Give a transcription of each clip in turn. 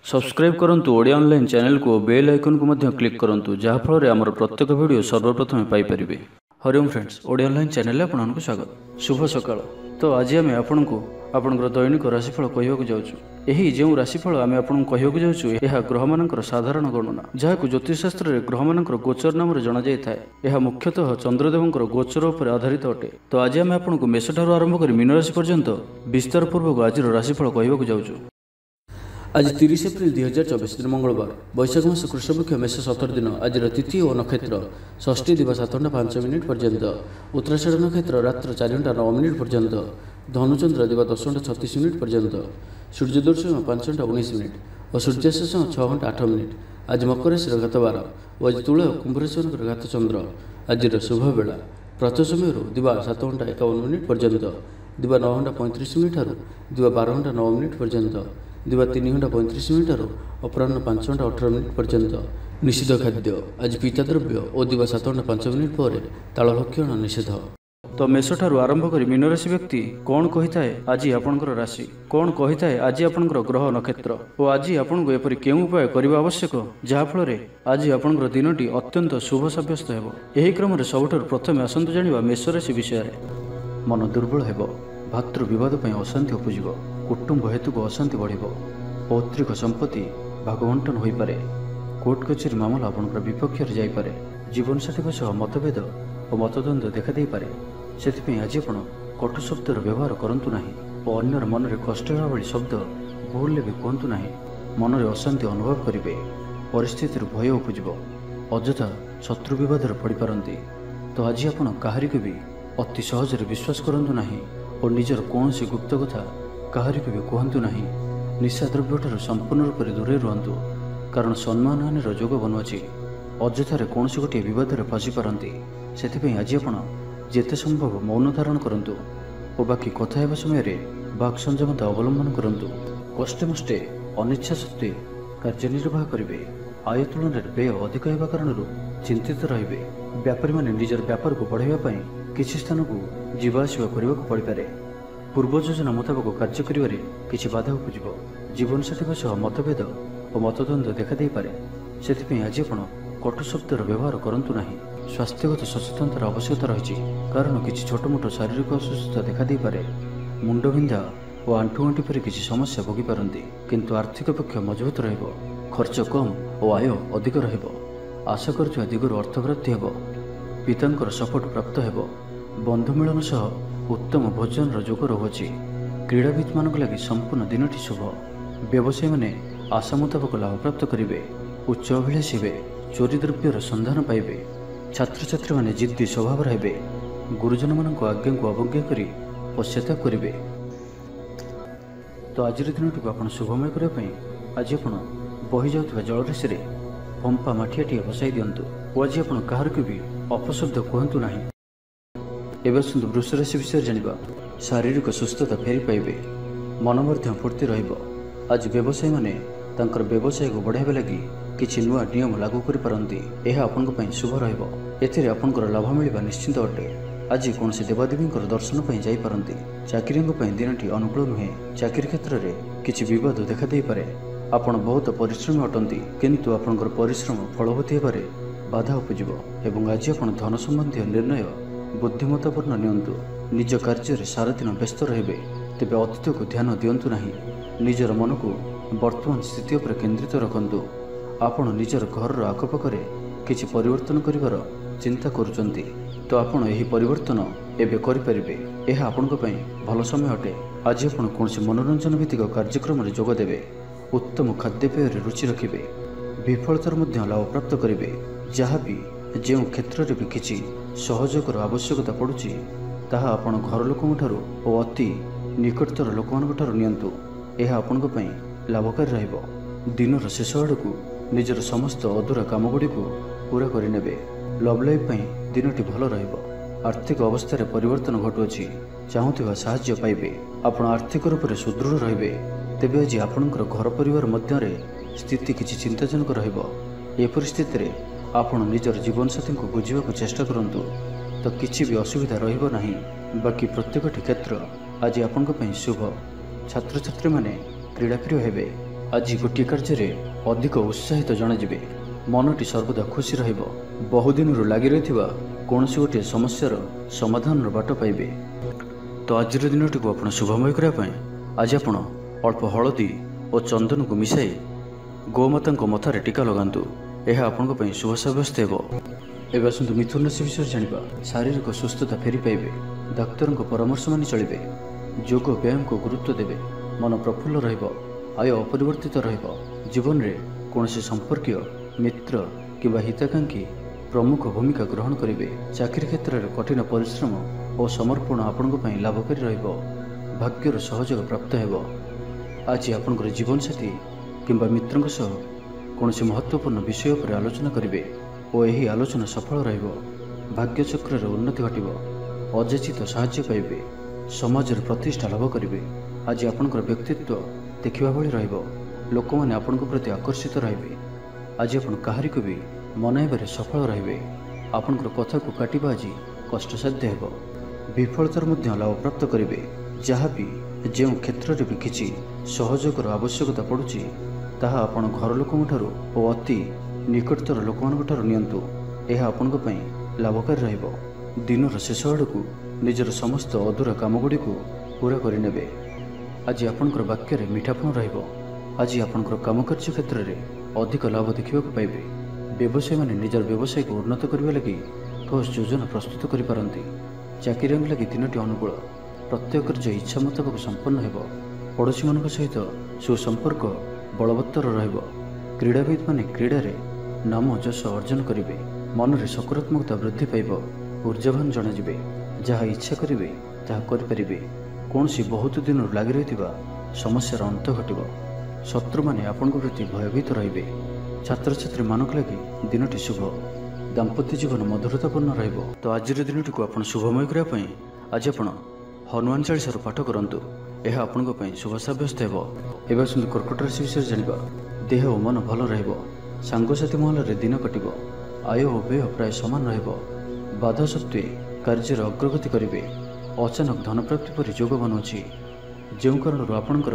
Subscribe करंतु Odia online channel को bell icon को मध्य क्लिक करंतु जहाँ फल आमर प्रत्येक वीडियो सर्वप्रथम Piper. Hariom friends, Odia online channel आपको स्वागत। शुभ सकाळ। तो आज आम आपको आपंकर दैनिक राशिफल कहवाक जाऊँ। यही जो राशिफल आम आपको कहवाक जाऊँ यह ग्रह मानकर साधारण गणना जहाँ ज्योतिषशास्त्र में ग्रह मानकर गोचर नाम जना जाए। यह मुख्यतः चंद्रदेवंकर गोचर पर आधारित अटे। तो आज आम आपको मेष ठार आरंभ कर मीन राशि पर्यंत विस्तार पूर्वक आज राशिफल कहवाक जाऊँ। आज 30 एप्रिल 2024 दिन मंगलवार, वैशाख मास कृष्णपक्ष मेष 17 दिन। आज तिथि और नक्षत्र षष्ठी दिवस 7:05 पर्यंत, उत्तराषाढ़ नक्षत्र रात्र 4:09 पर्यंत, धनुचंद्र दिवा 10:36 पर्यंत, सूर्योदय 5:19 और सूर्यास्त 6:08। आज मकर राशि घातवार और आज तुला कुंभ राशि घात चंद्र। आज शुभ बेला प्रथ समय दिवा 7:51 पर्यंत, दिवा 9:35 ठार दिवा 12:09 पर्यंत, दिवा 3:35 अपराह्न 5:18 पर्यंत। निषिद्ध खाद्य आज पीता द्रव्य और दिवा 7:05 पर ताल भक्षण निषेध। तो मेष ठारू आरंभ कर मीन राशि व्यक्ति कौन कही थाए आज आपंकर राशि कौन कही थाए आज आपंकर ग्रह नक्षत्र और आज आपको एपरी केउं उपाय करने आवश्यक जहाँफल आज आपंकर दिनटी अत्यंत शुभ सब्यस्त हो। यही क्रम सबुठ प्रथम आसतु जाना मेष राशि विषय। मन दुर्बल हो, भातृ विवाद अशांति उपजिव, कुटुंब हेतुक अशांति बढ़, पौत्रिक संपत्ति भागवंटन हो पारे, कोर्ट कचेरी मामला आपंकर विपक्ष जापे, जीवनसाथी सह मतभेद और मतद्वंद देखा दे पारे। से आज आप कटु शब्दर व्यवहार करूँ ना और अन्यर मन में कष्ट भाई शब्द भूल भी कहतु ना। मन में अशांति अनुभव करेंगे, परिस्थिति भय उपजिव, अଯଥା शत्रु विवाद पड़ पारती। तो आज आप कहारी भी अति सहजरे विश्वास करूँ ना और निजर कौन गुप्त कथा कहारी भी कहतु ना। निशा द्रव्य संपूर्ण रूप से दूरे रुहतु कारण सम्मान हानिर जोग बनुआछि। अଯଥାରେ कौन गोटे बद में फसी पारती। से आज आप जिते संभव मौन धारण करूँ और बाकी कथा हेबा समय वाक् संयमता अवलंबन करूँ। कष्टे मष्टे अनिच्छा सत्वे कार्यनिर्वाह करेंगे। आय तुलन में व्यय अधिक होगा कारण चिंतित रे। व्यापारी मैंने निजर व्यापार को बढ़ावाई किसी स्थान को जीवाआसवा करने को पड़े। पूर्व योजना मुताबक कार्य करिवारे किछि बाधा उपजिव। जीवनसाथी सह मतभेद और मतद्वंद देखा दे पारे। से आज आप कटु शब्दर व्यवहार करूँ ना। स्वास्थ्यगत सचेतनतार आवश्यकता रही कारण किसी छोट मोट शारीरिक असुस्थता देखा दे पारे। मुंडबिंधा और आंठुआंठी पर किसी समस्या भोगी पारती किंतु आर्थिक पक्ष मजबूत रहिबो। खर्च कम और आय अधिक रहिबो। आशा करुवा दिगरु अर्थप्राप्ति हेबो। पितांकर सपोर्ट प्राप्त हेबो। बंधु मिलन सह उत्तम भोजन जोग रहुछि। क्रीड़ाविद मान लगी संपूर्ण दिनटी शुभ। व्यवसायी मैंने आशा मुताबक लाभ प्राप्त करेंगे। उच्च अभिलाषी हे, चोरी द्रव्यर संधान पाइबे। छात्र छात्री मैंने जिद्दी स्वभाव रहे। गुरुजन मान आज्ञा को अवज्ञा कर पश्चाताप करेंगे। तो आज दिन को आप शुभमय करने आज आप बही जाऊा जलराशि पंपा माठियाटी बसाई दिंतु और आज आप कहार को भी अपशब्द कहतु ना। एवं आसतु वृष राशि विषय जाना। शारीरिक सुस्थता फेरी पाइबे। मन फूर्ति रहिबो। आज व्यवसायी मैंने तांकर व्यवसाय को बढ़ावा लगी किछि नुआ नियम लागू करि पारंती। यह आपन पई शुभ रहिबो। एथिरे आपनकर लाभ मिलबा निश्चित अटे। आज कौन से देवादेवींकर दर्शन पई जाई पारंती। चाकरींग पई दिनटी अनुकूल नुहे। चाकरी क्षेत्र में किछि विवाद देखा दे पारे। आपण बहुत परिश्रमी अटंती किंतु आपनकर परिश्रम फलवती हेबारे बाधा उपजिवो एवं आज आपण धन संबंधी निर्णय बुद्धिमत्तापूर्ण नियंतु। निज कार्य सारा दिन व्यस्त रहिबे। तेबे अतीत को ध्यान दियंतु नाही। निजर मन को वर्तमान स्थिति पर केंद्रित रखंतु। आपण निजर घर आखपाखरे किछि परिवर्तन करिवार चिंता करुचंती तो आपण एही परिवर्तन एबे करि परिबे। यह आपनको पई भल समय अटे। आज आपण कोनसे मनोरंजन भित्तिक कार्यक्रम रे जोग देबे। उत्तम खाद्यपेय रे रुचि रखिबे। विफलतार मध्य लाभ प्राप्त करिबे। जहाँ भी जो क्षेत्र रे भी किछि सहयोगर आवश्यकता पड़ुछि ताहा आपण घर लोकन ठारू और अति निकटतर लोकमान ठारू नियंतु। यह आपनको पई लाभकारी रहिबो। दिनर शेष आड़कू निजर समस्त अधूरा काम गुड़ी को पूरा करने। लव लाइफ दिनटी भल रहिबो। आर्थिक अवस्था रे परिवर्तन घटुअछि। चाहूथिबा साहाय्य पाइबे। आपण आर्थिक रूप से सुदृढ़ रहिबे। तेबे आज आपणकर घर परिवार मध्य स्थिति किछि चिंताजनक रहिबो। ए परिस्थिति रे आपण निजर जीवनसाथी को बुझिबाक चेष्टा करंतु तो किछि भी असुविधा रहिबो नाही। बाकी प्रत्येकटी क्षेत्र आज आपणक पई शुभ। छात्र छात्री माने क्रीड़ाप्रिय हेबे। आज गोटे कार्य अधिक उत्साहित जनाଯିबे। मनटी सर्वदा खुशी रहिब। बहुदिन लगी रही कौन गोटे समस्यार समाधान बाट पाइबे। तो आज दिनटी को आप शुभमय करने आज आप अल्प हलदी और चंदन को मिसाई गोमाता मथार टीका लगातु। यह आपण शुभ सब्यस्त हो। एवं आसतु मिथुन राशि विषय जाना। शारीरिक सुस्थता फेरी पाइबे। डाक्तर परामर्श मानि चलिए। योग व्यायाम को गुरुत्व देवे। मन प्रफुल्ल रहिब। आय अपरिवर्तित रहिब। जीवन में कौन संपर्कीय मित्र किंवा हिताकांक्षी प्रमुख भूमिका ग्रहण करेंगे। चाकरी क्षेत्र में कठिन परिश्रम और समर्पण आपण लाभकारी रहिब। भाग्यर सहयोग प्राप्त हो। आज आपंकर जीवन साथी किंवा मित्रों सह कौन महत्वपूर्ण विषय पर आलोचना करेंगे और यही आलोचना सफल रहिब। भाग्य चक्र उन्नति घटिब। अजाचित साहाय्य पाइबे। समाज प्रतिष्ठा लाभ करेंगे। आज आपंकर व्यक्तित्व देखा भली रहिब। लोक मैंने आपण प्रति आकर्षित रहिबे। आज आपण काहारी को भी मनाइबारे सफल रहिबे। आपणकर कथा को काटिबा आज कष्टसाध्य हेब। विफलतार मध्य लाभ प्राप्त करेंगे। जहाँ भी जो क्षेत्र में भी किसी सहयोगर आवश्यकता पड़ुछि ताहा आपण घर लोकों ठारू और अति निकटतर लोकमानक ठारू नियंतु। यह आपणक पई लाभकारी रहिब। दिनर शेष आड़कू निजर समस्त अधूरा कामगुड़ी को पूरा करिनेबे। आज आपणकर वाक्य रे मिठापन रहिब। आज आपणकर कामकार्य क्षेत्र में अधिक लाभ देखा पाइबे। व्यवसायी माने निजर व्यवसाय को उन्नत करने लगी ठोस योजना प्रस्तुत करिपारंती। चाकरी लगी दिनटी अनुकूल। प्रत्येक कार्य इच्छा मुताबक संपन्न हो। पड़ोशी मान सहित सुसंपर्क बलवत्तर रहिब। क्रीड़ाविद माने क्रीड़ा रे नाम जश अर्जन करेंगे। मन में सकारात्मकता वृद्धि पाइब। ऊर्जावान जनाजिबे। जहाँ इच्छा करेंगे ताहा करिपारिबे। कौन बहुत दिन लगी रही समस्यार अंत घटिब। शत्रु माने आपण प्रति भयभीत रहिबे। छात्र छात्री मानक लगी दिनटी शुभ। दाम्पत्य जीवन मधुरतापूर्ण रहिब। तो आज दिनटी को आप शुभमय करने आज आप हनुमान चालीसार पाठ करंतु। यह आपण शुभ सब्यस्त हो। एवं आसतु कर्कट राशि विषय जाना। देह और मन भल रहिब। सांगसाथी महल दिन कटिब। आय और व्यय प्राय सामान रहिब। बाधा सत्वे कार्य अग्रगति करेंगे। अचानक धन प्राप्ति पर योग बनुछि। जो कारण आपणकर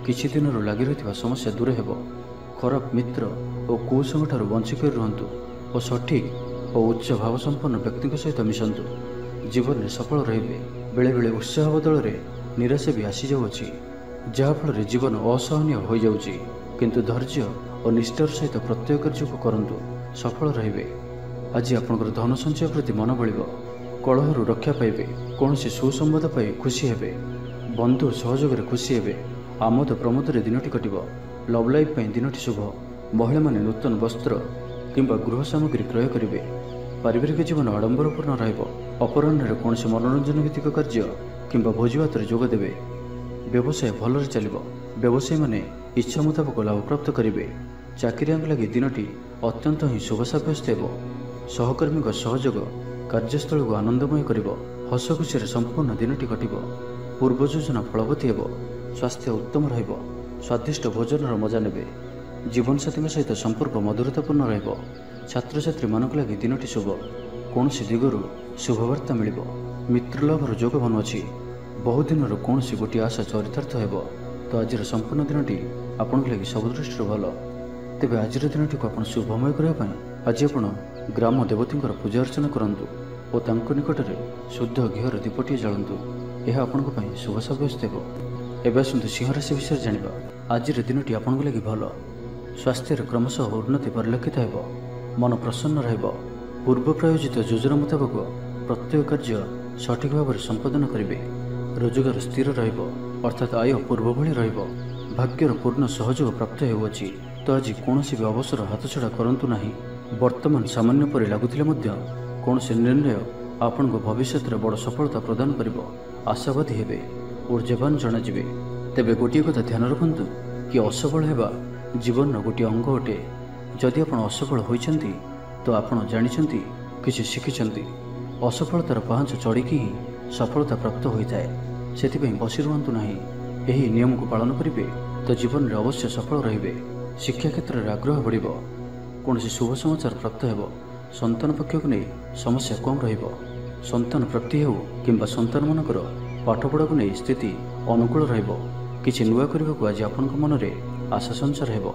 किछि दिन लगी रही समस्या दूर हो। खराब मित्र और कुसंग ठारू बंचिक रुहतु और सठिक और उच्च भाव संपन्न व्यक्ति सहित मिशंतु। जीवन में सफल रहिबे। बेले बेले उत्साह बदल में निराशा भी आसी जाउछि। जहाँफल जीवन असहनीय हो जाउछि। किंतु धैर्य और निष्ठार सहित प्रत्येक कार्य को करंतु सफल रहिबे। आज आपंकर धन संचय प्रति मन बलिब। कलहरु रक्षा पाइबे। कौन सुसंवाद पाई खुशी हेबे। बंधु सहयोग खुशी हेबे। आमोद प्रमोद दिनटी कटिब। लव लाइफ दिनटी शुभ। महिला माने नूतन वस्त्र किंबा गृह सामग्री क्रय करेंगे। पारिवारिक जीवन आडंबरपूर्ण रहिब। अपराह्न कौन मनोरंजन भित्तिक कार्य किंबा भोजीभात जोगदेवे। व्यवसाय भल चलिब। व्यवसायी माने इच्छा मुताबक लाभ प्राप्त करेंगे। चाकरी लगी दिनटी अत्यंत ही शुभ सब्यस्त हो। सहकर्मी सहयोग कार्यस्थल को आनंदमय करिब। हस खुशी संपूर्ण दिनटी कटिब। पूर्व योजना फलवती हो। स्वास्थ्य उत्तम रहिब। स्वादिष्ट भोजन मजा नेबे। जीवनसाथी सहित संपर्क मधुरतापूर्ण रहिब। छात्र छात्री मानक लगी दिनटी शुभ। कौन दिगरु शुभवार्ता मिलिब। मित्रलाभर योग बनुअछि। बहुदिन कौन गोटे आशा चरितार्थ हो। तो आज संपूर्ण दिनटी आपण लगी सब दृष्टि भल। तेबे आज दिनटी को आप शुभमय करने आज आप ग्राम देवती पूजा अर्चना करंतु और तांको निकट में शुद्ध घीर दीपटी जलांतु। यह आपण शुभ सब्यस्त हो। एवं आसतु सिंह राशि विषय जाना। आज दिनटी आपण लगी भल। स्वास्थ्य क्रमशः उन्नति परिलक्षित हो। मन प्रसन्न रहिब। पूर्व प्रायोजित योजना मुताबक प्रत्येक कार्य सठिक भाव में संपादन करेंगे। रोजगार स्थिर रहिब। अर्थात आय पूर्व भली रहिब। भाग्यर पूर्ण सहयोग प्राप्त होउछि। तो आज कौन भी अवसर हाथछड़ा करंतु नाही। वर्तमान सामान्य परि लागुथिले मध्य कौन निर्णय आपण को भविष्य में बड़ सफलता प्रदान करिब। आशावादी हेबे। ऊर्जावान जनाजिबे। तेबे गोटे कथा ध्यान रखंतु कि असफल हेबा जीवन गोटे अंग अटे। जदि आपण असफल होइछंती तो आपण जानिछंती किछि शिखिछंती। असफलतार पाहांच चढ़िकी ही सफलता प्राप्त होइଥାଏ। सेथिपई बसी रुहंतु नाही। एही नियम को पालन करिवे तो जीवन में अवश्य सफल रहिबे। शिक्षा क्षेत्र में आग्रह बढ़िब। कौन शुभ समाचार प्राप्त हो। संतान पक्ष को नहीं समस्या कम रहिब। संतान प्राप्ति हो किंबा संतान मानकर पाठपढ़ा को नहीं स्थिति अनुकूल रहिब। କିଛି ନୂଆ କରିବାକୁ ଆଜି ଆପଣଙ୍କ ମନରେ ଆଶା ସଞ୍ଚାର ହେବ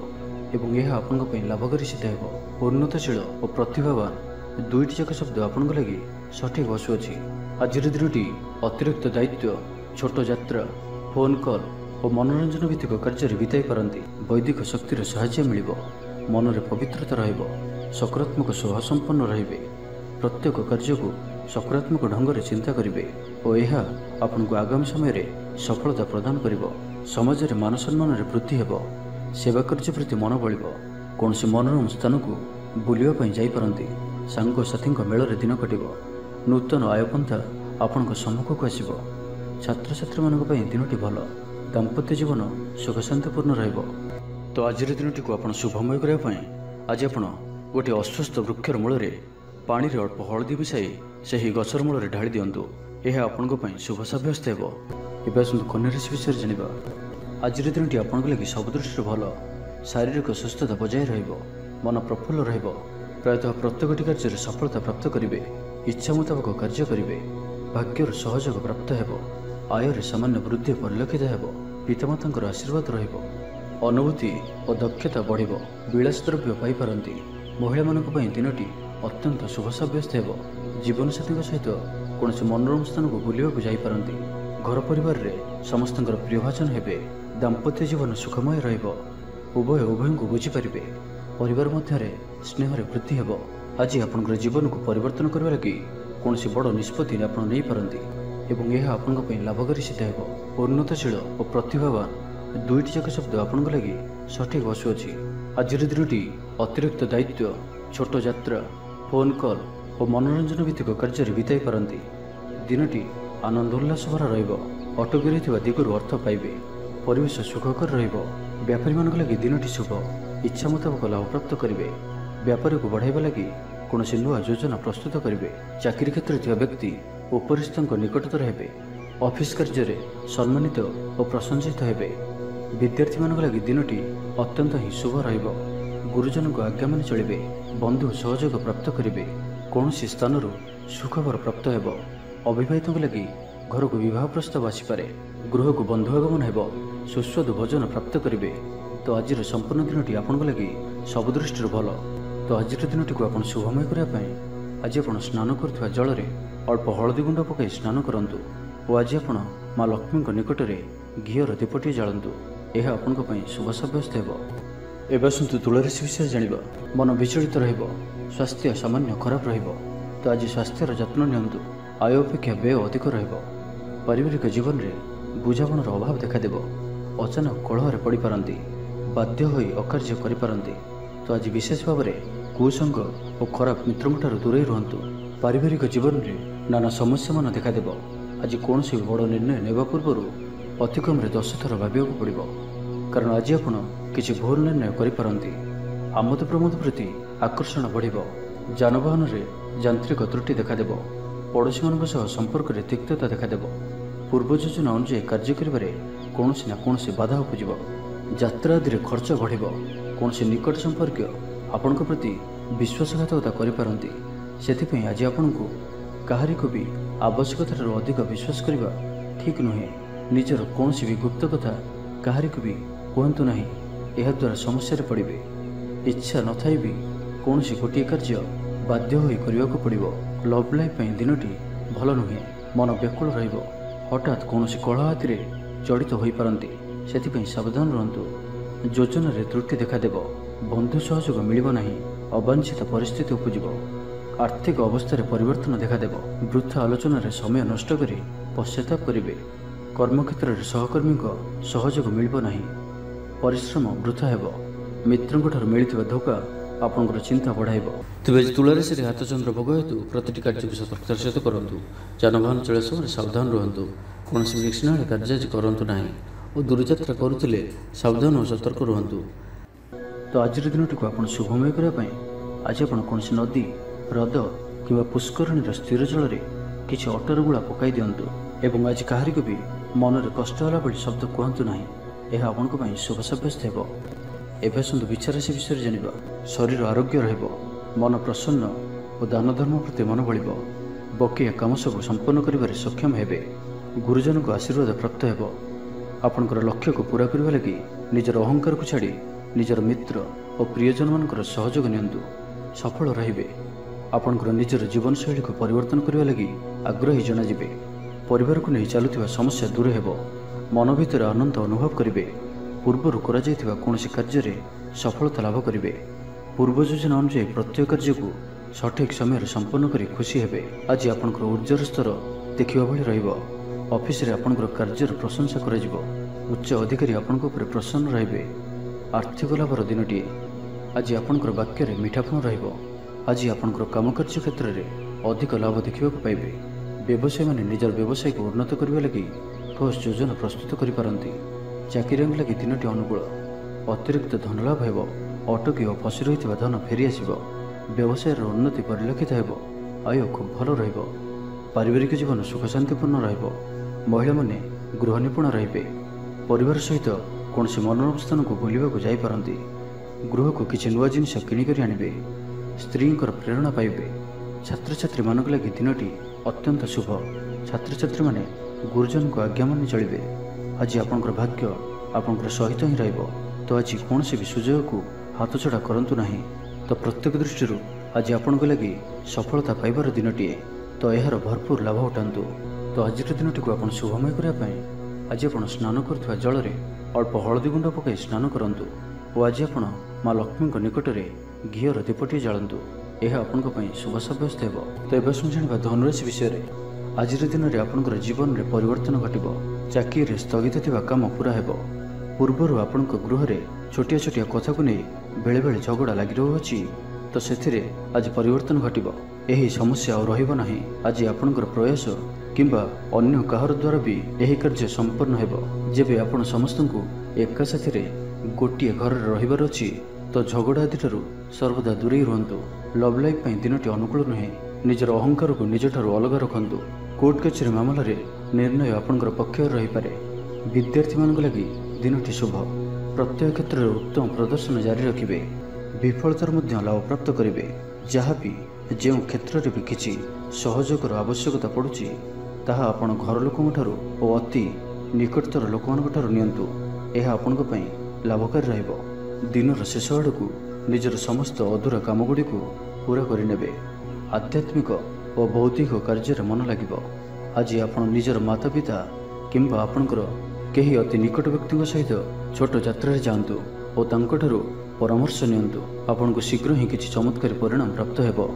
ଏବଂ ଏହା ଆପଣଙ୍କ ପାଇଁ ଲାଭକାରୀ ସିଦ୍ଧ ହେବ। ଉନ୍ନତଶୀଳ ଓ ପ୍ରତିଭାବାନ ଦୁଇଟି ଯାକ ଶବ୍ଦ ଆପଣଙ୍କ ଲାଗି ସଠିକ୍ ବସୁଅଛି। ଆଜିର ଦିନଟି ଅତିରିକ୍ତ ଦାୟିତ୍ୱ, ଛୋଟ ଯାତ୍ରା, ଫୋନ୍ କଲ୍ ଓ ମନୋରଞ୍ଜନ ଭିତ୍ତିକ କାର୍ଯ୍ୟରେ ବିତାଇ ପାରନ୍ତି। ବୈଦିକ ଶକ୍ତିର ସାହାଯ୍ୟ ମିଳିବ। ମନରେ ପବିତ୍ରତା ରହିବ। ସକାରାତ୍ମକ ସ୍ୱଭାବ ସମ୍ପନ୍ନ ରହିବେ। ପ୍ରତ୍ୟେକ କାର୍ଯ୍ୟକୁ ସକାରାତ୍ମକ ଢଙ୍ଗରେ ଚିନ୍ତା କରିବେ ଓ ଏହା ଆପଣଙ୍କୁ ଆଗାମୀ ସମୟରେ ସଫଳତା ପ୍ରଦାନ କରିବ। ସମାଜରେ ମାନ ସମ୍ମାନରେ ବୃଦ୍ଧି ହେବ। ସେବା କାର୍ଯ୍ୟ ପ୍ରତି ମନ ବଳିବ। କୌଣସି ମନୋରମ ସ୍ଥାନକୁ ବୁଲିବା ପାଇଁ ଯାଇପାରନ୍ତି। ସାଙ୍ଗସାଥୀଙ୍କ ମେଳରେ ଦିନ କଟିବ। ନୂତନ ଆୟପନ୍ଥା ଆପଣଙ୍କ ସମ୍ମୁଖକୁ ଆସିବ। ଛାତ୍ରଛାତ୍ରୀମାନଙ୍କ ପାଇଁ ଦିନଟି ଭଲ। ଦାମ୍ପତ୍ୟ ଜୀବନ ସୁଖଶାନ୍ତିପୂର୍ଣ୍ଣ ରହିବ। ତ ଆଜିର ଦିନଟିକୁ ଆପଣ ଶୁଭମୟ କରିବା ପାଇଁ ଆଜି ଆପଣ ଗୋଟିଏ ଅଶ୍ୱସ୍ଥ ବୃକ୍ଷର ମୂଳରେ ପାଣିରେ ଅଳ୍ପ ହଳଦୀ ମିଶାଇ ସେହି ଗଛର ମୂଳରେ ଢାଳି ଦିଅନ୍ତୁ। ଏହା ଆପଣଙ୍କ ପାଇଁ ଶୁଭ ସାବ୍ୟସ୍ତ ହେବ। ଏବେ ଆସନ୍ତୁ କନ୍ୟା ରାଶି ବିଷୟରେ ଜାଣିବା। ଆଜିର ଦିନଟି ଆପଣଙ୍କ ଲାଗି ସବୁ ଦୃଷ୍ଟିରୁ ଭଲ। ଶାରୀରିକ ସୁସ୍ଥତା ବଜାୟ ରହିବ। ମନ ପ୍ରଫୁଲ୍ଲ ରହିବ। ପ୍ରାୟତଃ ପ୍ରତ୍ୟେକଟି କାର୍ଯ୍ୟରେ ସଫଳତା ପ୍ରାପ୍ତ କରିବେ। ଇଚ୍ଛା ମୁତାବକ କାର୍ଯ୍ୟ କରିବେ। ଭାଗ୍ୟର ସହଯୋଗ ପ୍ରାପ୍ତ ହେବ। ଆୟରେ ସାମାନ୍ୟ ବୃଦ୍ଧି ପରିଲକ୍ଷିତ ହେବ। ପିତାମାତାଙ୍କର ଆଶୀର୍ବାଦ ରହିବ। ଅନୁଭୂତି ଓ ଦକ୍ଷତା ବଢ଼ିବ। ବିଳାସ ଦ୍ରବ୍ୟ ପାଇପାରନ୍ତି। ମହିଳାମାନଙ୍କ ପାଇଁ ଦିନଟି ଅତ୍ୟନ୍ତ ଶୁଭ ସାବ୍ୟସ୍ତ ହେବ। ଜୀବନସାଥୀଙ୍କ ସହିତ କୌଣସି ମନୋରମ ସ୍ଥାନକୁ ବୁଲିବାକୁ ଯାଇପାରନ୍ତି। ଘର ପରିବାରରେ ସମସ୍ତଙ୍କର ପ୍ରିୟଭାଜନ ହେବେ। ଦାମ୍ପତ୍ୟ ଜୀବନ ସୁଖମୟ ରହିବ। ଉଭୟ ଉଭୟଙ୍କୁ ବୁଝିପାରିବେ। ପରିବାର ମଧ୍ୟରେ ସ୍ନେହରେ ବୃଦ୍ଧି ହେବ। ଆଜି ଆପଣଙ୍କର ଜୀବନକୁ ପରିବର୍ତ୍ତନ କରିବା ଲାଗି କୌଣସି ବଡ଼ ନିଷ୍ପତ୍ତି ଆପଣ ନେଇପାରନ୍ତି ଏବଂ ଏହା ଆପଣଙ୍କ ପାଇଁ ଲାଭକାରୀ ସିଦ୍ଧ ହେବ। ଉନ୍ନତଶୀଳ ଓ ପ୍ରତିଭାବାନ ଦୁଇଟି ଯାକ ଶବ୍ଦ ଆପଣଙ୍କ ଲାଗି ସଠିକ୍ ବସୁଅଛି। ଆଜିର ଦିନଟି ଅତିରିକ୍ତ ଦାୟିତ୍ୱ, ଛୋଟ ଯାତ୍ରା, ଫୋନ୍ କଲ୍ ଓ ମନୋରଞ୍ଜନ ଭିତ୍ତିକ କାର୍ଯ୍ୟରେ ବିତାଇ ପାରନ୍ତି। ଦିନଟି ଆନନ୍ଦ ଉଲ୍ଲାସ ଭରା ରହିବ। ଅଟକି ରହିଥିବା ଦିଗରୁ ଅର୍ଥ ପାଇବେ। ପରିବେଶ ସୁଖକର ରହିବ। ବ୍ୟାପାରୀମାନଙ୍କ ଲାଗି ଦିନଟି ଶୁଭ। ଇଚ୍ଛା ମୁତାବକ ଲାଭ ପ୍ରାପ୍ତ କରିବେ। ବ୍ୟାପାରକୁ ବଢ଼ାଇବା ଲାଗି କୌଣସି ନୂଆ ଯୋଜନା ପ୍ରସ୍ତୁତ କରିବେ। ଚାକିରି କ୍ଷେତ୍ରରେ ଥିବା ବ୍ୟକ୍ତି ଉପରିସ୍ଥଙ୍କ ନିକଟତର ହେବେ। ଅଫିସ୍ କାର୍ଯ୍ୟରେ ସମ୍ମାନିତ ଓ ପ୍ରଶଂସିତ ହେବେ। ବିଦ୍ୟାର୍ଥୀମାନଙ୍କ ଲାଗି ଦିନଟି ଅତ୍ୟନ୍ତ ହିଁ ଶୁଭ ରହିବ। ଗୁରୁଜନଙ୍କ ଆଜ୍ଞା ମାନି ଚଳିବେ। ବନ୍ଧୁ ସହଯୋଗ ପ୍ରାପ୍ତ କରିବେ। କୌଣସି ସ୍ଥାନରୁ ସୁଖବର ପ୍ରାପ୍ତ ହେବ। ଅବିବାହିତଙ୍କ ଲାଗି ଘରକୁ ବିବାହ ପ୍ରସ୍ତାବ ଆସିପାରେ। ଗୃହକୁ ବନ୍ଧୁ ଆଗମନ ହେବ। ସୁସ୍ୱାଦୁ ଭୋଜନ ପ୍ରାପ୍ତ କରିବେ। ତ ଆଜିର ସମ୍ପୂର୍ଣ୍ଣ ଦିନଟି ଆପଣଙ୍କ ଲାଗି ସବୁ ଦୃଷ୍ଟିରୁ ଭଲ। ତ ଆଜିର ଦିନଟିକୁ ଆପଣ ଶୁଭମୟ କରିବା ପାଇଁ ଆଜି ଆପଣ ସ୍ନାନ କରୁଥିବା ଜଳରେ ଅଳ୍ପ ହଳଦୀ ଗୁଣ୍ଡ ପକାଇ ସ୍ନାନ କରନ୍ତୁ ଓ ଆଜି ଆପଣ ମା ଲକ୍ଷ୍ମୀଙ୍କ ନିକଟରେ ଘିଅର ଦୀପଟିଏ ଜାଳନ୍ତୁ। ଏହା ଆପଣଙ୍କ ପାଇଁ ଶୁଭ ସାବ୍ୟସ୍ତ ହେବ। ଏବେ ଆସନ୍ତୁ ତୁଳା ରାଶି ବିଷୟରେ ଜାଣିବା। ମନ ବିଚଳିତ ରହିବ। ସ୍ୱାସ୍ଥ୍ୟ ସାମାନ୍ୟ ଖରାପ ରହିବ। ତ ଆଜି ସ୍ୱାସ୍ଥ୍ୟର ଯତ୍ନ ନିଅନ୍ତୁ। ଆୟ ଅପେକ୍ଷା ବ୍ୟୟ ଅଧିକ ରହିବ। ପାରିବାରିକ ଜୀବନରେ ବୁଝାମଣାର ଅଭାବ ଦେଖାଦେବ। ଅଚାନକ କଳହରେ ପଡ଼ିପାରନ୍ତି। ବାଧ୍ୟ ହୋଇ ଅକାର୍ଯ୍ୟ କରିପାରନ୍ତି। ତ ଆଜି ବିଶେଷ ଭାବରେ କୁସଙ୍ଗ ଓ ଖରାପ ମିତ୍ରଙ୍କଠାରୁ ଦୂରେଇ ରୁହନ୍ତୁ। ପାରିବାରିକ ଜୀବନରେ ନାନା ସମସ୍ୟାମାନ ଦେଖାଦେବ। ଆଜି କୌଣସି ବଡ଼ ନିର୍ଣ୍ଣୟ ନେବା ପୂର୍ବରୁ ଅତି କମ୍ରେ 10 ଥର ଭାବିବାକୁ ପଡ଼ିବ, କାରଣ ଆଜି ଆପଣ କିଛି ଭୁଲ ନିର୍ଣ୍ଣୟ କରିପାରନ୍ତି। ଆମୋଦ ପ୍ରମୋଦ ପ୍ରତି ଆକର୍ଷଣ ବଢ଼ିବ। ଯାନବାହନରେ ଯାନ୍ତ୍ରିକ ତ୍ରୁଟି ଦେଖାଦେବ। ପଡ଼ୋଶୀମାନଙ୍କ ସହ ସମ୍ପର୍କରେ ତିକ୍ତତା ଦେଖାଦେବ। ପୂର୍ବ ଯୋଜନା ଅନୁଯାୟୀ କାର୍ଯ୍ୟ କରିବାରେ କୌଣସି ନା କୌଣସି ବାଧା ଉପୁଜିବ। ଯାତ୍ରା ଆଦିରେ ଖର୍ଚ୍ଚ ବଢ଼ିବ। କୌଣସି ନିକଟ ସମ୍ପର୍କୀୟ ଆପଣଙ୍କ ପ୍ରତି ବିଶ୍ୱାସଘାତକତା କରିପାରନ୍ତି। ସେଥିପାଇଁ ଆଜି ଆପଣଙ୍କୁ କାହାରିକୁ ବି ଆବଶ୍ୟକତାଠାରୁ ଅଧିକ ବିଶ୍ୱାସ କରିବା ଠିକ୍ ନୁହେଁ। ନିଜର କୌଣସି ବି ଗୁପ୍ତ କଥା କାହାରିକୁ ବି କୁହନ୍ତୁ ନାହିଁ। ଏହାଦ୍ୱାରା ସମସ୍ୟାରେ ପଡ଼ିବେ। ଇଚ୍ଛା ନଥାଇ ବି କୌଣସି ଗୋଟିଏ କାର୍ଯ୍ୟ ବାଧ୍ୟ ହୋଇ କରିବାକୁ ପଡ଼ିବ। ଲଭ୍ ଲାଇଫ୍ ପାଇଁ ଦିନଟି ଭଲ ନୁହେଁ। ମନ ବ୍ୟାକୁଳ ରହିବ। ହଠାତ୍ କୌଣସି କଳହ ଆଦିରେ ଜଡ଼ିତ ହୋଇପାରନ୍ତି। ସେଥିପାଇଁ ସାବଧାନ ରୁହନ୍ତୁ। ଯୋଜନାରେ ତ୍ରୁଟି ଦେଖାଦେବ। ବନ୍ଧୁ ସହଯୋଗ ମିଳିବ ନାହିଁ। ଅବାଞ୍ଛିତ ପରିସ୍ଥିତି ଉପୁଜିବ। ଆର୍ଥିକ ଅବସ୍ଥାରେ ପରିବର୍ତ୍ତନ ଦେଖାଦେବ। ବୃଥା ଆଲୋଚନାରେ ସମୟ ନଷ୍ଟ କରି ପଶ୍ଚାତାପ କରିବେ। କର୍ମକ୍ଷେତ୍ରରେ ସହକର୍ମୀଙ୍କ ସହଯୋଗ ମିଳିବ ନାହିଁ। ପରିଶ୍ରମ ବୃଥା ହେବ। ମିତ୍ରଙ୍କଠାରୁ ମିଳିଥିବା ଧୋକା ଆପଣଙ୍କର ଚିନ୍ତା ବଢ଼ାଇବ। ତେବେ ଆଜି ତୁଳା ରାଶିରେ ହାତଚନ୍ଦ୍ର ଭୋଗ ହେତୁ ପ୍ରତିଟି କାର୍ଯ୍ୟକୁ ସତର୍କତାର ସହିତ କରନ୍ତୁ। ଯାନବାହନ ଚଳିବା ସମୟରେ ସାବଧାନ ରୁହନ୍ତୁ। କୌଣସି ବିଘ୍ନାଳୀ କାର୍ଯ୍ୟ ଆଜି କରନ୍ତୁ ନାହିଁ ଓ ଦୂରଯାତ୍ରା କରୁଥିଲେ ସାବଧାନ ଓ ସତର୍କ ରୁହନ୍ତୁ। ତ ଆଜିର ଦିନଟିକୁ ଆପଣ ଶୁଭମୟ କରିବା ପାଇଁ ଆଜି ଆପଣ କୌଣସି ନଦୀ, ହ୍ରଦ କିମ୍ବା ପୁଷ୍କରିଣୀର ସ୍ଥିର ଜଳରେ କିଛି ଅଟର ଗୁଳା ପକାଇ ଦିଅନ୍ତୁ ଏବଂ ଆଜି କାହାରିକୁ ବି ମନରେ କଷ୍ଟ ହେଲା ଭଳି ଶବ୍ଦ କୁହନ୍ତୁ ନାହିଁ। ଏହା ଆପଣଙ୍କ ପାଇଁ ଶୁଭ ସାବ୍ୟସ୍ତ ହେବ। ଏବେ ଆସନ୍ତୁ ବିଚାର ରାଶି ବିଷୟରେ ଜାଣିବା। ଶରୀର ଆରୋଗ୍ୟ ରହିବ। ମନ ପ୍ରସନ୍ନ ଓ ଦାନ ଧର୍ମ ପ୍ରତି ମନ ବଳିବ। ବକେୟା କାମ ସବୁ ସମ୍ପନ୍ନ କରିବାରେ ସକ୍ଷମ ହେବେ। ଗୁରୁଜନଙ୍କ ଆଶୀର୍ବାଦ ପ୍ରାପ୍ତ ହେବ। आपणकर लक्ष्य को पूरा करने लगी निजर अहंकार को छाड़ी निजर मित्र और प्रियजन मानकर सहयोग नियंतु सफल रहिबे। आपणकर निजर जीवन शैली को परिवर्तन करने लगी आग्रही जनाजिबे। परिवार को नहीं चलुथिबा समस्या दूर हेबो। मन भितर आनंद अनुभव करिवे। पूर्वर करा जायथिबा कोनोसी कार्य रे सफलता लाभ करिवे। पूर्व योजना अनुसार प्रत्येक कार्य को सठिक समय संपन्न करी खुशी हेबे। आज आपणकर ऊर्जार स्तर देखिबा भली रहिबो। ऑफिस रे आपणकर कार्यर प्रशंसा करा जिवो। उच्च अधिकारी आपणक उपर प्रसन्न रहिबे। आर्थिक लाभर दिनटी आज आपणकर वाक्य रे मीठापन रहिबो। आज आपणकर काम कार्य क्षेत्र रे अधिक लाभ देखिबा पाइबे। व्यवसायी माने निजर व्यवसाय को उन्नत करबा लगी ठोस योजना प्रस्तुत करि पारंती। चाकरी लगी दिनटी अनुकूल। अतिरिक्त धन लाभ हेबो। अटकी और फसी रही धन फेरी आसिबो। व्यवसाय उन्नति परिलक्षित हेबो। आय खूब भल रहिबो। पारिवारिक जीवन सुख शांतिपूर्ण रहिबो। महिला माने गृह निपुण रहिबे। परिवार सहित कौनसी मनोरम स्थान को बुलिबाकु जाई पारंती। गृह को किछि नुआ जिनिस किनिकरी आनिबे। स्त्रींकर प्रेरणा पाइबे। छात्र छात्री मानक लगी दिनटी अत्यंत शुभ। छात्र छात्री माने गुरुजन को आज्ञा मानि चलिबे। आज आपणकर भाग्य आपणकर सहित ही रहिबो। तो आज कौनसी भी सुजोग को हाथ छड़ा करंतु नहीं। तो प्रत्येक दृष्टि आज आपणक लगी सफलता पाइबार दिनटीए। तो यार भरपूर लाभ उठातु। तो आज दिनटी को आप शुभमय करने आज आप स्नान करुवा जल में अल्प हलदी गुंड पकाई स्नान करंतु। और आज आप माँ लक्ष्मी निकट में घीर दीपटी जालतु। यह आपण शुभ सब्यस्त हो। तो ये जाना धनुराशि विषय में। आज दिन में आपंकर जीवन में परिवर्तन घटो। चाकरी स्थगित थिबा काम पूरा हेबो। पूर्वर आपण गृह में छोटिया छोटिया कथा को नहीं बेले बेले झगड़ा लगी रही तो से आज परिवर्तन घटो। यही समस्या और रहिबो नाही। आज आपणकर प्रयास किंबा अन्य काहर द्वारा भी यही कार्य संपन्न हेबो। जेबे आपण समस्त को एका साथी गोटे घर रहिबार अछि तो झगड़ा आदि ठारू सर्वदा दूरे रुहंतु। लव लाइफ पई दिनटी अनुकूल नुहे। निजर अहंकार को निज ठारू अलग रखंतु। कोर्ट कचेरी मामला रे निर्णय आपणकर पक्ष रही पारे। विद्यार्थी मान लगी दिनटी शुभ। प्रत्येक क्षेत्र में उत्तम प्रदर्शन जारी रखिबे। विफलतार मध्य लाभ प्राप्त करिवे। जहाँ भी जो क्षेत्र में भी किसी सहयोगर आवश्यकता पड़ुछि ताहा आपण घर लोकन ठारू और अति निकटतर लोकमान ठारू नियंतु। यह आपणक पई लाभकारी रहिबो। दिनर शेष आड़कू निजर समस्त अधूरा काम गुड़ी को पूरा करिनेबे। आध्यात्मिक और भौतिक कार्य मन लगिबो। आज आपण निजर माता पिता किंबा आपणकर केही अति निकट व्यक्ति सहित छोट यात्रा जातु और तांकठारू परामर्श नियंतु। आपण को शीघ्र ही किसी चमत्कारी परिणाम प्राप्त हेबो।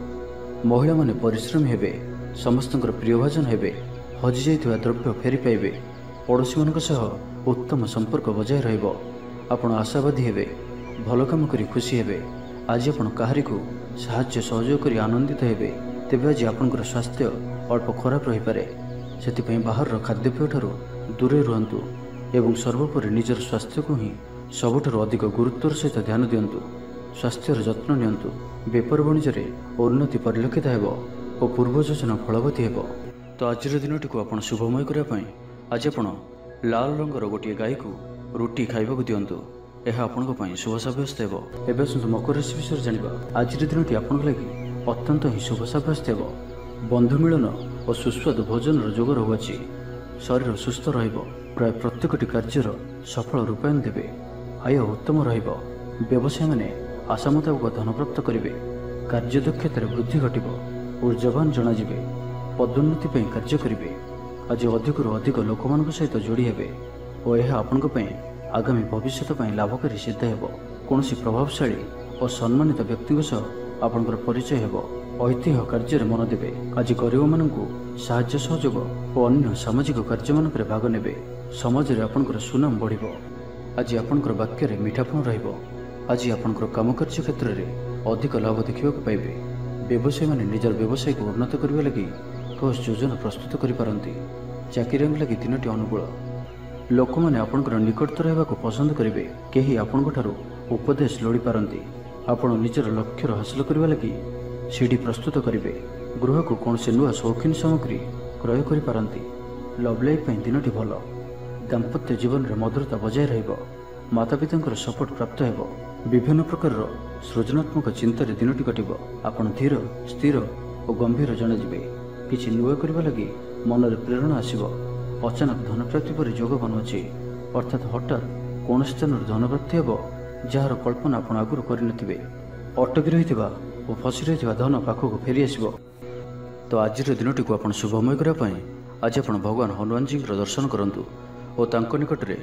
महिला माने परिश्रमी हेबे। समस्तंकर प्रियभाजन हेबे। हजि जाइथिबा द्रव्य फेरी पाइबे। पड़ोशी मानक सह उत्तम संपर्क बजाय रहिबो। आपण आशावादी हेबे। भल काम करी खुशी हेबे। आज आपण काहारी को साहाय्य सहयोग करी आनंदित हेबे। तेबे आज आपणकर स्वास्थ्य अल्प खराब रही पारे। सेतिपई बाहर खाद्यपेय ठारू दूरे रुहंतु एवं सर्वोपरि निजर स्वास्थ्य को ही सबुठारु अधिक गुरुत्वर सहित ध्यान दियंतु। स्वास्थ्यर जत्न नियंतु। बेपार वाणिज्य उन्नति परिलक्षित हेबो और पूर्व योजना फलवती हेबो। तो आज दिनटी को आपण शुभमय करने आज आपण लाल रंगर गोटे गाई को रुटी खाइबा दियंतु। यह आपण शुभ सब्यस्त हेबो। एबे सुन मकर राशि विषय जानिबा। आज दिनटी आपण लगी अत्यंत ही शुभ सब्यस्त हेबो। बंधु मिलन और सुस्वादु भोजन जोग रहुछि। शरीर सुस्थ रहिबो। प्राय प्रत्येकटी कार्यर सफल रूपायन देबे। आय उत्तम रहिबो। व्यवसाय माने आशा मुताबक धन प्राप्त करिवे। कार्यदक्षतार वृद्धि घटिबो। ऊर्जावान जनाजिबे। पदोन्नति पई कार्य करिवे। आज अधिकରୁ अधिक लोकମାନଙ୍କ सहित जोड़ी हेबे और यह आपनक पई आगामी भविष्य पई लाभकारी सिद्ध हेबो। कोनोसी प्रभावशाली और सम्मानित व्यक्ति सह आपनकर परिचय हेबो। ऐतिह्य कार्य मन देवे। आज गरीब मानकु साहाय्य सहयोग और अन्य सामाजिक कार्य मानक भाग नेबे। समाज रे आपनकर सुनाम बढ़िबो। आज आपनकर वाक्य रे मीठापन रहिबो। आज आपनकर काम कार्य क्षेत्र में अधिक लाभ देखा पाइबे। व्यवसायी माने निजर व्यवसाय को उन्नत करने लगी ठोस योजना प्रस्तुत करि पारंती। चाकरी लगी दिनटी अनुकूल। लोक मैंने आपनकर निकटतर होगा पसंद करेंगे। केही आपनक ठारू उपदेश लोड़ी पारंती। आपण निजर लक्ष्य हासिल करने लगी सीढ़ी प्रस्तुत करेंगे। गृह को कौन से नुआ शौकीन सामग्री क्रय करि पारंती। लव लाइफ दिनटी भल। दाम्पत्य जीवन में मधुरता बजाय रहिबो। माता पिता सपोर्ट प्राप्त हेबो। विभिन्न प्रकार सृजनात्मक चिंतार दिनटी कटिबो। आपण धीर स्थिर और गंभीर जनाजिबे। किछि नुआ करबा लगी मन में प्रेरणा आसिबो। अचानक धन प्राप्ति पर जोग बनुछि। अर्थात हठात कौन स्थान धनप्राप्ति हे जार कल्पना आप आगुरी करनथिबे। अटकी रही और फसी रही धन पाखक फेरी आसो। तो आज दिनटी को आप शुभमय करने आज आप भगवान हनुमान जी दर्शन करूँ और तांको निकटरे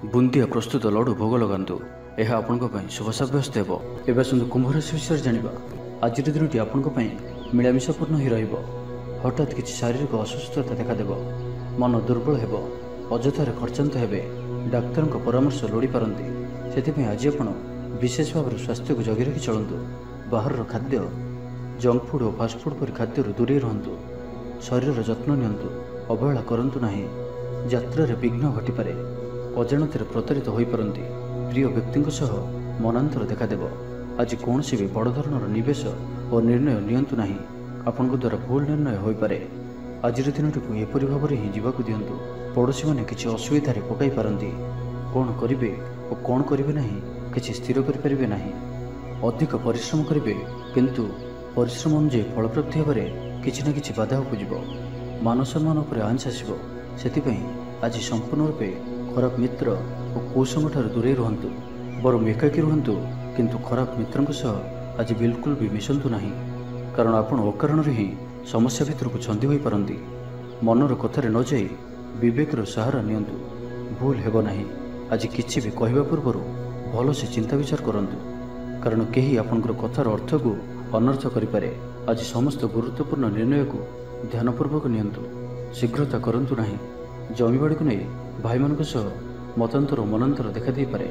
बुंदिया प्रस्तुत लड्डू भोग लगातु। यह आपण शुभ सब्यस्त हो। एवं आसतु कुंभ राशि विषय जाना। आज दिनटी आपण मिलामिशापूर्ण ही रहिबो। हठात किसी शारीरिक असुस्थता देखादेव, मन दुर्बल हेबो, अजथार खर्चांत हेबे, डाक्तर परामर्श लोड़ी पारती। से आज आप विशेष भाव स्वास्थ्य को जगी रखी चलतु। बाहर खाद्य जंक फूड और फास्टफुड पर खाद्य दूरे रुहतु। शरीर जत्न नियंतु, अवहेला करंतु नाही। यात्रा विघ्न घटीपे, अजाणत प्रतारित हो पारती। प्रिय व्यक्ति सह मनांतर देखादेव। आज कौन भी बड़ धरणर निवेश और निर्णय नियंतु नाही। आपण द्वारा भूल निर्णय हो पारे। आज दिनटी को एपरी भाव में ही जीवाक दिंतु। पड़ोशी मैंने किसी असुविधा पकाई पारती। कौन करेंगे और कौन करेंगे ना किसी स्थिर करें ना। अधिक परिश्रम करेंगे किंतु परिश्रम अनुजाई फलप्राप्ति होबारे किसी ना किसी बाधा उपजिब। मान सम्मान उपर आंच आसो। से आज संपूर्ण रूपे खराब मित्र और कुसंग ठार दूरे रुहतु। बरम एकाकी रुहतु किंतु खराब मित्रों सह आज बिल्कुल भी मिशंतु नहीं। कारण आपण अकारण ही समस्या भितर को छंदी हो पारती। मनर कथार न जाई विवेकर सहारा नियंतु। भूल हेब नहीं। आज किसी भी कहवा पूर्व भल से चिंता विचार करंतु। कारण केही आपनकर कथार अर्थ को अनर्थ करिपारे। आज समस्त गुरुत्वपूर्ण निर्णय को ध्यानपूर्वक नियंतु। शीघ्रता करंतु नहीं। जमीबाड़ी को नहीं भाई मान सह मतांतर मनांतर देखा दे पारे।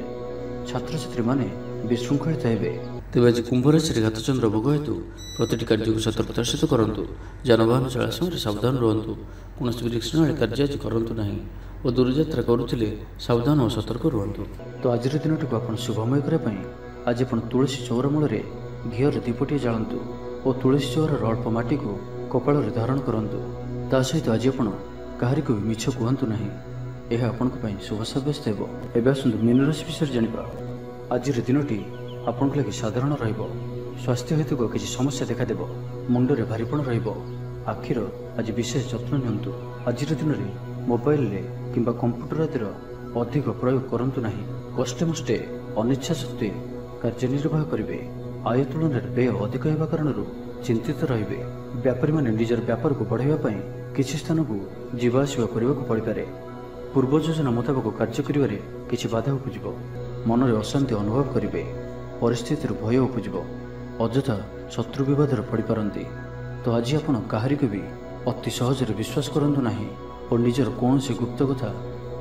छात्र छात्री माने विशृंखलित हेबे। तेज आज कुंभ राशि घातचंद्र भोग हेतु प्रति कार्य को सतर्कतार सहित करूँ। जानवाहन चला समय सावधान रुहतु। कौन रिस्क ना कार्य आज करूँ ना और दूरयात्रा करुले सावधान और सतर्क रुहतु। तो आज दिनटी को आप शुभमय करने आज आप तुलसी चौर मूल घीर दीपटे जालतु और तुलसी चौर अल्प मटी को कपाल धारण करूँ। ता सहित आज आप कहारी को भी मिछ कहतु ना। यह आपण शुभ सब्यस्त हो। एवं आसतु मीन राशि विषय जाना। आज दिनटी आपण लगे साधारण रहिबो। स्वास्थ्य हेतु किसी समस्या देखादेव। मुंडरे भारीपण रहिबो। आखिर आज विशेष जत्न नियंतु। आज दिन में मोबाइल किंबा कंप्यूटर आदि अधिक प्रयोग करंतु नहीं। कष्टे मष्टे अनिच्छा सत्वे कार्यनिर्वाह करेंगे। आय तुलन में व्यय अधिक होगा कारण चिंतित रहिबे। व्यापारी माने निजर व्यापार को बढ़ाइबा किसी स्थान को जीवाआसिबा करने को पड़िपारे। पूर्व योजना मुताबक कार्य करिवारे किछि बाधा उपजिब। मनरे अशांति अनुभव करेंगे। परिस्थिति भय उपजिब। अଯଥା शत्रु विवाद पड़ पारती। तो आज आप कहारी को भी अति सहज विश्वास करूँ ना और निजर कौन सी गुप्त कथा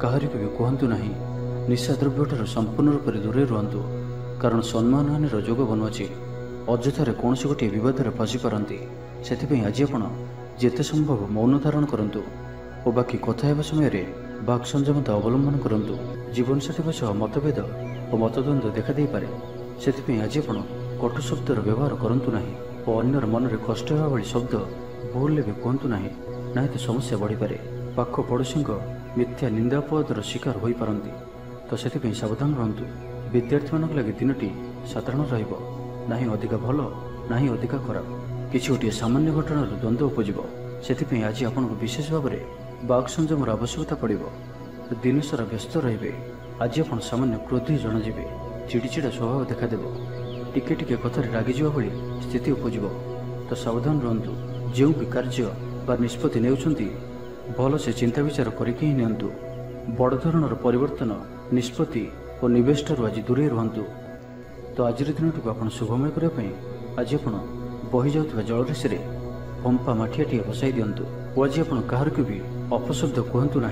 कहारी को भी कहतु ना। निशा द्रव्य संपूर्ण रूप से दूरे रुहतु। कारण सम्मान हानि जोग बनुची। अଯଥାରେ कौन गोटे बद फसी पारती। से आज आप जिते संभव मौन धारण करूँ और बाकी कथा हेबा समय बाक संयमता अवलंबन करूँ। जीवनसाथी सह मतभेद और मतद्वंद देखा दे पारे। से आज आप कटु शब्दर व्यवहार करूँ ना और अन्यर मन में कष्ट होगा भाई शब्द भूल भी कहतु ना। ना तो समस्या बढ़ीपे। पाख पड़ोशी मिथ्या निंदापदर शिकार हो पारती। तो से सावधान रुहतु। विद्यार्थी मान लगे दिनटी साधारण रहिबो। नाही अधिक भल नाही अधिक खराब। किसी गोटे सामान्य घटनार द्वंद्व उपजिब। से आज आपको विशेष भाव में बाक संयमर आवश्यकता पड़ो। दिन सारा व्यस्त रे। आज आप सामान्य क्रोधी जनाजे। चिड़चिड़ा स्वभाव देखादेव। टिके टिके कथार रागिजा भाई स्थिति उपजिब। तो सावधान रुहतु। जो भी कार्य बा निष्पत्ति नेउछंती भल से चिंता विचार करके ही नियंतु। बड़ धरणर परिवर्तन निष्पत्ति और निवेश ठारू आज दूरे रुहतु। तो आज दिन को आप शुभमय करने आज आप बही जाऊा जलराशि पंपा माठियाटिए बसाई दिंतु। और आज आप कहार को भी अपशब्द कहतु ना।